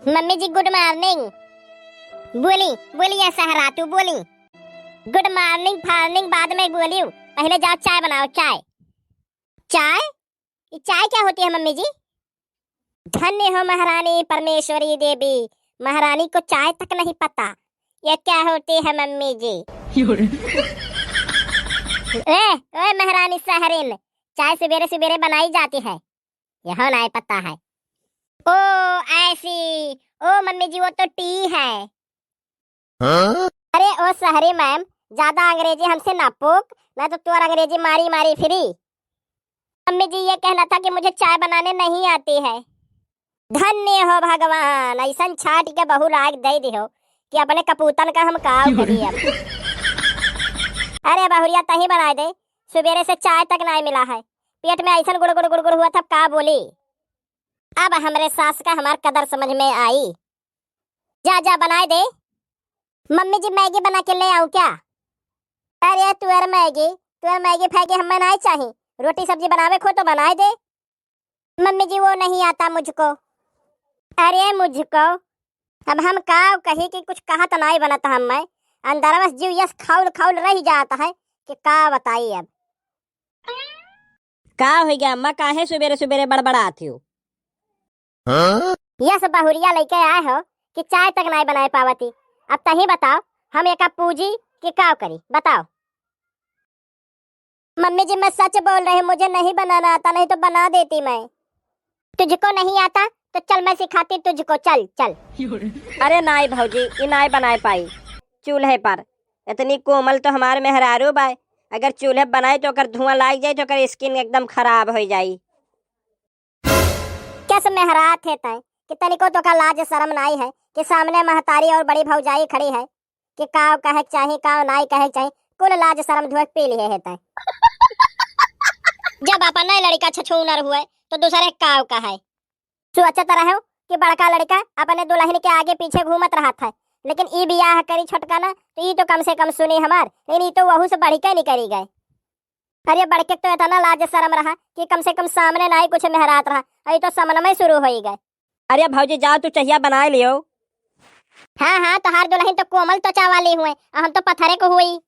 Mummy जी good morning. बोली बोली सहरा तू बोली। गुड मॉर्निंग फार्निंग बाद में बोली। पहले जाओ चाय बनाओ। चाय चाय ये चाय क्या होती है मम्मी जी? धन्य हो महारानी परमेश्वरी देवी, महारानी को चाय तक नहीं पता ये क्या होती है मम्मी जी। ओए महारानी सहरीन, चाय सवेरे सवेरे बनाई जाती है, यह नहीं पता है। ओ ऐसी, ओ मम्मी जी वो तो टी है। हाँ? अरे ओ सहरी मैम, ज्यादा अंग्रेजी हमसे ना पूछ, मैं तो तुअर अंग्रेजी मारी मारी फिरी। मम्मी जी ये कहना था कि मुझे चाय बनाने नहीं आती है। धन्य हो भगवान, ऐसा छाट के बहू लाग दे दी हो कि अपने कपूतन का हम काव करिए अब। अरे बहुरिया तही बना दे, सवेरे से चाय तक नहीं मिला है, पेट में ऐसा गुड़ गुड़ गुड़ गुड़ हुआ था का बोली। अब हमरे सास का हमार कदर समझ में आई। जा जा बनाए दे। मम्मी जी मैगी बना के ले आऊं क्या? अरे तुअर मैगी फैगी हमें नहीं चाहिए, रोटी सब्जी बनावे खो तो बनाए दे। मम्मी जी वो नहीं आता मुझको। अरे मुझको अब हम का कही कि कुछ कहा तो नहीं बनता, हम मैं अंदर बस जीव यस खाउल खाउल रह जाता है कि का बताई। अब का हो गया अम्मा, काहे सवेरे सवेरे बड़बड़ाती हो? हाँ? यस बहुरिया लेके आए हो कि चाय तक नहीं बनाए पावती। अब तही बताओ हम एक पूजी कि का करी बताओ। मम्मी जी मैं सच बोल रही हूँ, मुझे नहीं बनाना आता, नहीं तो बना देती मैं। तुझको नहीं आता तो चल मैं सिखाती तुझको, चल चल। अरे नाई भौजी ये नाई बनाए पाई चूल्हे पर, इतनी कोमल तो हमारे मेहरारू बाय, अगर चूल्हे बनाए तो अगर धुआं लाग जाए तो अगर स्किन एकदम खराब हो जाई। कैसे मेहरात है तय कि तनिको तो का लाज शर्म नहीं है कि सामने महतारी और बड़ी भौजाई खड़ी है कि काव कहे चाहिए काव नहीं कहे चाहिए, कुल लाज शर्म धुए पी लिए है तय। जब अपना लड़का छछूनर हुए तो दूसरे काव का है। तू अच्छा तरह हो कि बड़का लड़का अपने दुल्हन के आगे पीछे घूमत रहा था, लेकिन ई बियाह करी छोटका ना तो ई तो कम से कम सुनी हमार, लेकिन ई तो वहू से बढ़ के नहीं करी गए। अरे बड़के तो इतना लाज शर्म रहा कि कम से कम सामने ना ही कुछ मेहरात रहा, अभी तो समन में शुरू हो गए। अरे भौजी जाओ तू चहिया बना लियो। हाँ हाँ तो हर दुल्हन तो कोमल त्वचा वाली हुए, हम तो पत्थरे को हुई।